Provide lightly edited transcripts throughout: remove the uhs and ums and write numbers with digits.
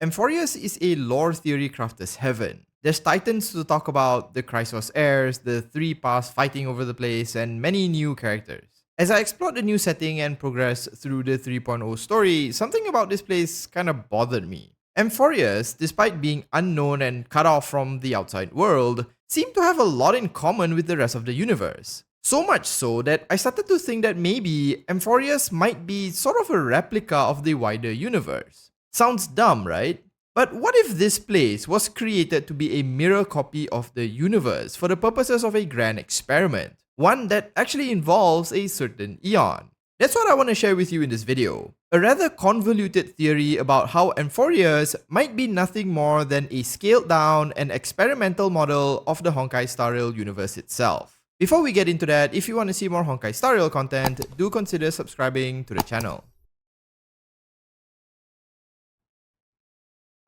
Amphoreus is a lore theory crafter's heaven. There's titans to talk about, the Chrysos heirs, the three paths fighting over the place, and many new characters. As I explored the new setting and progressed through the 3.0 story, something about this place kinda bothered me. Amphoreus, despite being unknown and cut off from the outside world, seemed to have a lot in common with the rest of the universe. So much so that I started to think that maybe Amphoreus might be sort of a replica of the wider universe. Sounds dumb, right? But what if this place was created to be a mirror copy of the universe for the purposes of a grand experiment? One that actually involves a certain eon. That's what I want to share with you in this video. A rather convoluted theory about how Amphoreus might be nothing more than a scaled down and experimental model of the Honkai Star Rail universe itself. Before we get into that, if you want to see more Honkai Star Rail content, do consider subscribing to the channel.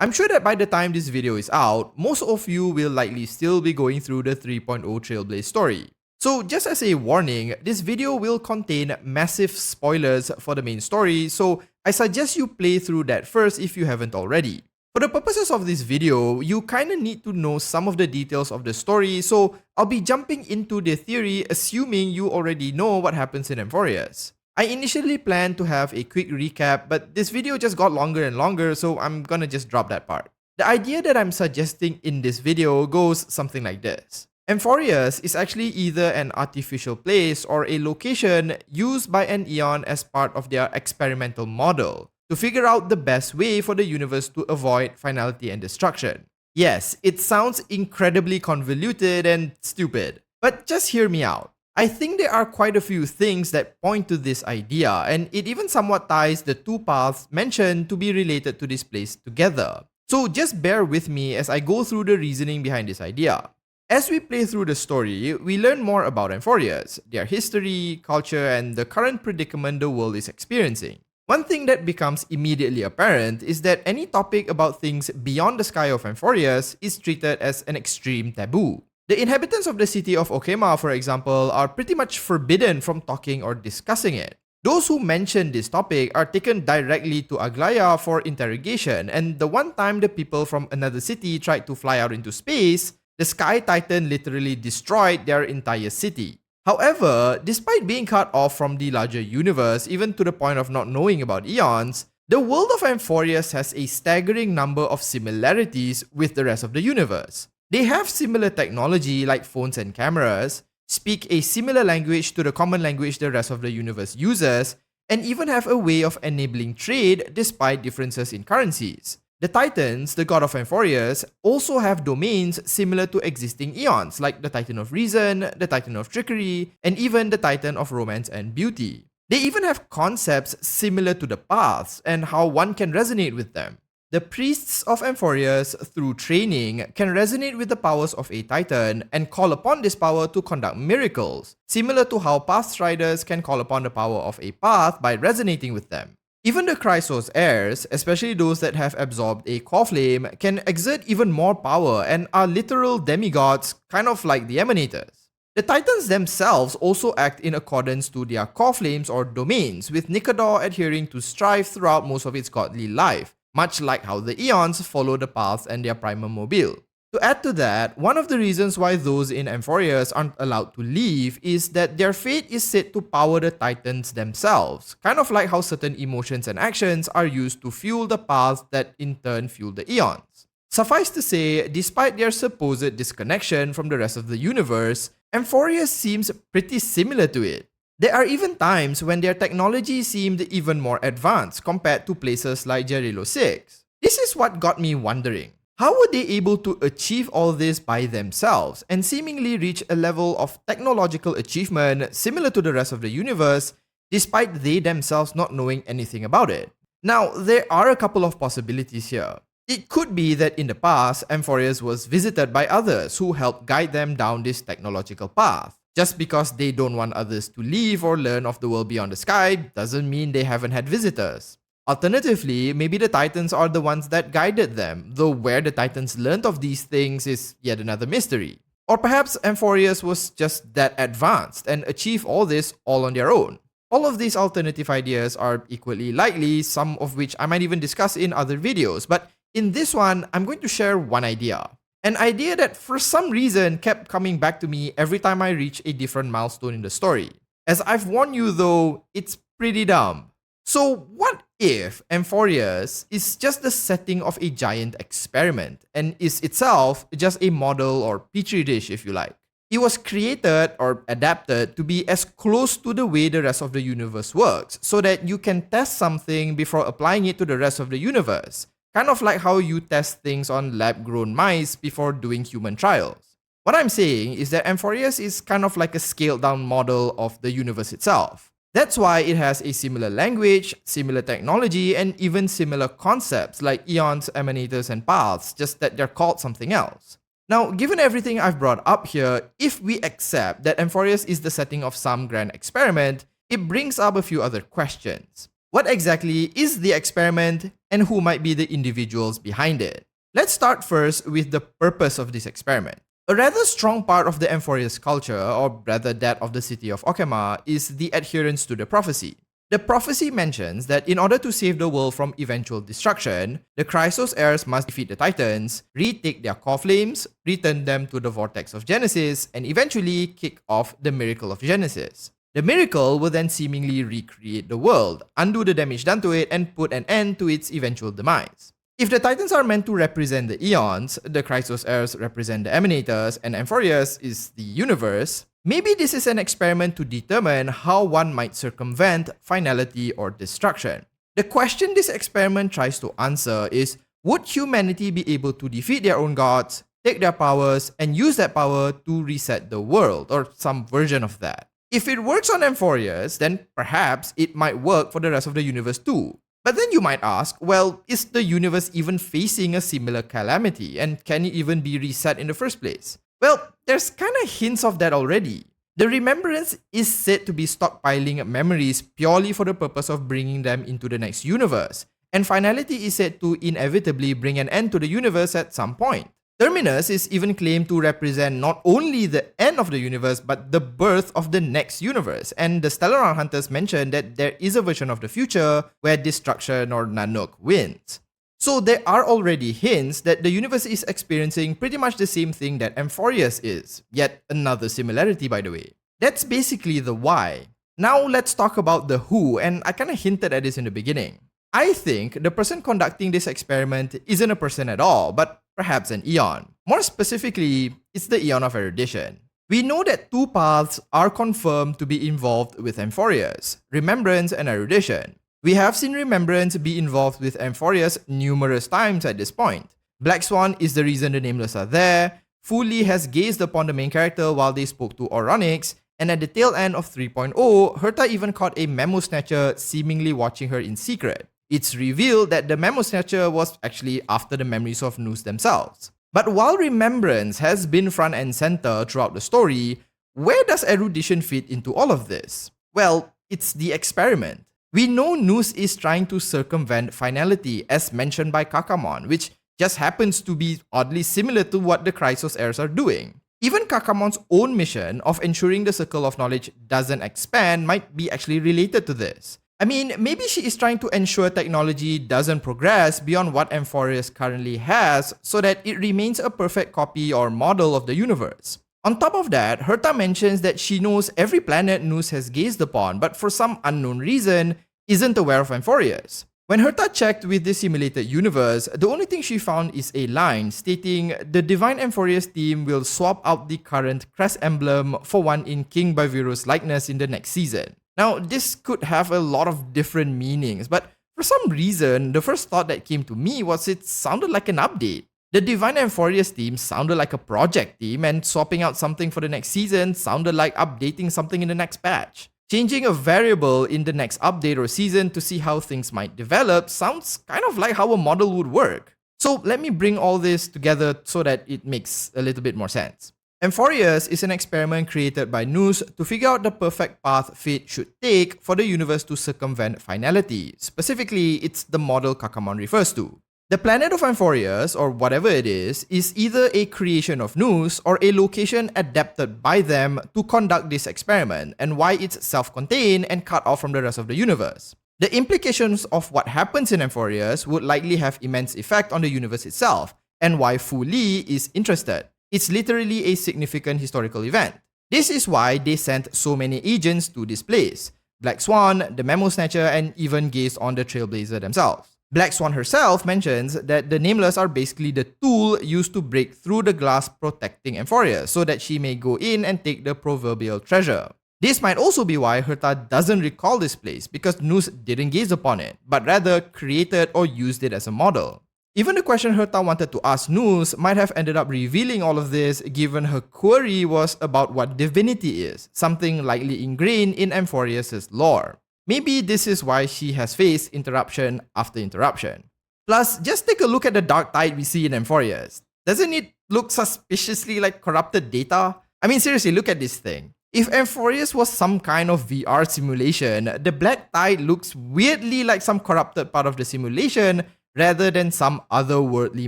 I'm sure that by the time this video is out, most of you will likely still be going through the 3.0 Trailblaze story. So just as a warning, this video will contain massive spoilers for the main story, so I suggest you play through that first if you haven't already. For the purposes of this video, you kinda need to know some of the details of the story, so I'll be jumping into the theory assuming you already know what happens in Amphoreus. I initially planned to have a quick recap, but this video just got longer and longer, so I'm gonna just drop that part. The idea that I'm suggesting in this video goes something like this. Amphoreus is actually either an artificial place or a location used by an Eon as part of their experimental model to figure out the best way for the universe to avoid finality and destruction. Yes, it sounds incredibly convoluted and stupid, but just hear me out. I think there are quite a few things that point to this idea, and it even somewhat ties the two paths mentioned to be related to this place together. So just bear with me as I go through the reasoning behind this idea. As we play through the story, we learn more about Amphoreus, their history, culture, and the current predicament the world is experiencing. One thing that becomes immediately apparent is that any topic about things beyond the sky of Amphoreus is treated as an extreme taboo. The inhabitants of the city of Okema, for example, are pretty much forbidden from talking or discussing it. Those who mention this topic are taken directly to Aglaya for interrogation, and the one time the people from another city tried to fly out into space, the Sky Titan literally destroyed their entire city. However, despite being cut off from the larger universe, even to the point of not knowing about eons, the world of Amphoreus has a staggering number of similarities with the rest of the universe. They have similar technology like phones and cameras, speak a similar language to the common language the rest of the universe uses, and even have a way of enabling trade despite differences in currencies. The Titans, the god of Amphoreus, also have domains similar to existing eons like the Titan of Reason, the Titan of Trickery, and even the Titan of Romance and Beauty. They even have concepts similar to the paths and how one can resonate with them. The priests of Amphoreus, through training, can resonate with the powers of a Titan and call upon this power to conduct miracles, similar to how Pathstriders can call upon the power of a path by resonating with them. Even the Chrysos heirs, especially those that have absorbed a core flame, can exert even more power and are literal demigods, kind of like the Emanators. The Titans themselves also act in accordance to their core flames or domains, with Nikador adhering to strife throughout most of its godly life, much like how the Eons follow the paths and their primal mobile. To add to that, one of the reasons why those in Amphoreus aren't allowed to leave is that their fate is said to power the Titans themselves, kind of like how certain emotions and actions are used to fuel the paths that in turn fuel the Eons. Suffice to say, despite their supposed disconnection from the rest of the universe, Amphoreus seems pretty similar to it. There are even times when their technology seemed even more advanced compared to places like Jarilo 6. This is what got me wondering. How were they able to achieve all this by themselves and seemingly reach a level of technological achievement similar to the rest of the universe, despite they themselves not knowing anything about it? Now, there are a couple of possibilities here. It could be that in the past, Amphoreus was visited by others who helped guide them down this technological path. Just because they don't want others to leave or learn of the world beyond the sky doesn't mean they haven't had visitors. Alternatively, maybe the Titans are the ones that guided them, though where the Titans learned of these things is yet another mystery. Or perhaps Amphoreus was just that advanced and achieved all this all on their own. All of these alternative ideas are equally likely, some of which I might even discuss in other videos, but In this one, I'm going to share one idea. An idea that for some reason kept coming back to me every time I reach a different milestone in the story. As I've warned you though, it's pretty dumb. So what if Amphoreus is just the setting of a giant experiment and is itself just a model or petri dish if you like? It was created or adapted to be as close to the way the rest of the universe works so that you can test something before applying it to the rest of the universe. Kind of like how you test things on lab-grown mice before doing human trials. What I'm saying is that Amphoreus is kind of like a scaled-down model of the universe itself. That's why it has a similar language, similar technology, and even similar concepts like eons, emanators, and paths, just that they're called something else. Now, given everything I've brought up here, if we accept that Amphoreus is the setting of some grand experiment, it brings up a few other questions. What exactly is the experiment, and who might be the individuals behind it? Let's start first with the purpose of this experiment. A rather strong part of the Amphoreus culture, or rather that of the city of Okema, is the adherence to the prophecy. The prophecy mentions that in order to save the world from eventual destruction, the Chrysos heirs must defeat the Titans, retake their core flames, return them to the vortex of Genesis, and eventually kick off the miracle of Genesis. The miracle will then seemingly recreate the world, undo the damage done to it, and put an end to its eventual demise. If the Titans are meant to represent the eons, the Chrysos heirs represent the emanators, and Amphoreus is the universe, maybe this is an experiment to determine how one might circumvent finality or destruction. The question this experiment tries to answer is, would humanity be able to defeat their own gods, take their powers, and use that power to reset the world, or some version of that? If it works on Amphoreus, then perhaps it might work for the rest of the universe too. But then you might ask, well, is the universe even facing a similar calamity, and can it even be reset in the first place? Well, there's kinda hints of that already. The remembrance is said to be stockpiling memories purely for the purpose of bringing them into the next universe, and finality is said to inevitably bring an end to the universe at some point. Terminus is even claimed to represent not only the end of the universe but the birth of the next universe, and the Stellaron Hunters mention that there is a version of the future where destruction or Nanook wins. So there are already hints that the universe is experiencing pretty much the same thing that Amphoreus is, yet another similarity by the way. That's basically the why. Now let's talk about the who, and I kinda hinted at this in the beginning. I think the person conducting this experiment isn't a person at all, but perhaps an eon. More specifically, it's the eon of Erudition. We know that two paths are confirmed to be involved with Amphoreus, remembrance and Erudition. We have seen remembrance be involved with Amphoreus numerous times at this point. Black Swan is the reason the Nameless are there, Fuli has gazed upon the main character while they spoke to Oronix, and at the tail end of 3.0, Herta even caught a memo snatcher seemingly watching her in secret. It's revealed that the memo snatcher was actually after the memories of Nous themselves. But while remembrance has been front and center throughout the story, where does Erudition fit into all of this? Well, it's the experiment. We know Nous is trying to circumvent finality as mentioned by Kakamon, which just happens to be oddly similar to what the Chrysos heirs are doing. Even Kakamon's own mission of ensuring the circle of knowledge doesn't expand might be actually related to this. I mean, maybe she is trying to ensure technology doesn't progress beyond what Amphoreus currently has so that it remains a perfect copy or model of the universe. On top of that, Herta mentions that she knows every planet Nous has gazed upon, but for some unknown reason, isn't aware of Amphoreus. When Herta checked with the simulated universe, the only thing she found is a line stating the Divine Amphoreus team will swap out the current crest emblem for one in King Baviru's likeness in the next season. Now, this could have a lot of different meanings, but for some reason, the first thought that came to me was it sounded like an update. The Divine Amphoreus team sounded like a project team, and swapping out something for the next season sounded like updating something in the next patch. Changing a variable in the next update or season to see how things might develop sounds kind of like how a model would work. So let me bring all this together so that it makes a little bit more sense. Amphoreus is an experiment created by Nous to figure out the perfect path fate should take for the universe to circumvent finality. Specifically, it's the model Kakamon refers to. The planet of Amphoreus, or whatever it is either a creation of Nous or a location adapted by them to conduct this experiment, and why it's self-contained and cut off from the rest of the universe. The implications of what happens in Amphoreus would likely have immense effect on the universe itself, and why Fuli is interested. It's literally a significant historical event. This is why they sent so many agents to this place. Black Swan, the Memo Snatcher, and even gazed on the Trailblazer themselves. Black Swan herself mentions that the Nameless are basically the tool used to break through the glass protecting Amphoreus so that she may go in and take the proverbial treasure. This might also be why Herta doesn't recall this place, because Nous didn't gaze upon it, but rather created or used it as a model. Even the question Herta wanted to ask Nous might have ended up revealing all of this, given her query was about what divinity is, something likely ingrained in Amphoreus' lore. Maybe this is why she has faced interruption after interruption. Plus, just take a look at the dark tide we see in Amphoreus. Doesn't it look suspiciously like corrupted data? I mean, seriously, look at this thing. If Amphoreus was some kind of VR simulation, the black tide looks weirdly like some corrupted part of the simulation rather than some otherworldly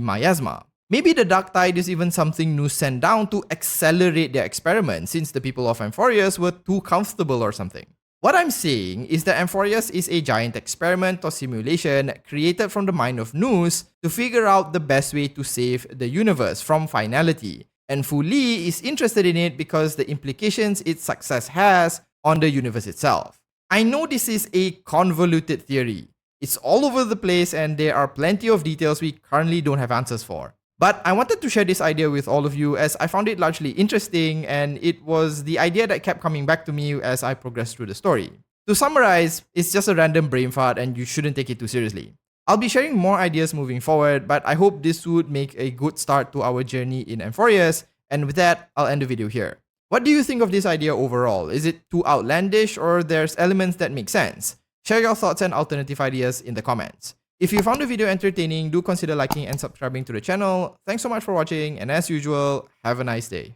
miasma. Maybe the dark tide is even something Nous sent down to accelerate their experiment, since the people of Amphoreus were too comfortable or something. What I'm saying is that Amphoreus is a giant experiment or simulation created from the mind of Nous to figure out the best way to save the universe from finality. And Fuli is interested in it because the implications its success has on the universe itself. I know this is a convoluted theory. It's all over the place and there are plenty of details we currently don't have answers for. But I wanted to share this idea with all of you as I found it largely interesting, and it was the idea that kept coming back to me as I progressed through the story. To summarize, it's just a random brain fart and you shouldn't take it too seriously. I'll be sharing more ideas moving forward, but I hope this would make a good start to our journey in Amphoreus, and with that, I'll end the video here. What do you think of this idea overall? Is it too outlandish, or there's elements that make sense? Share your thoughts and alternative ideas in the comments. If you found the video entertaining, do consider liking and subscribing to the channel. Thanks so much for watching, and as usual, have a nice day.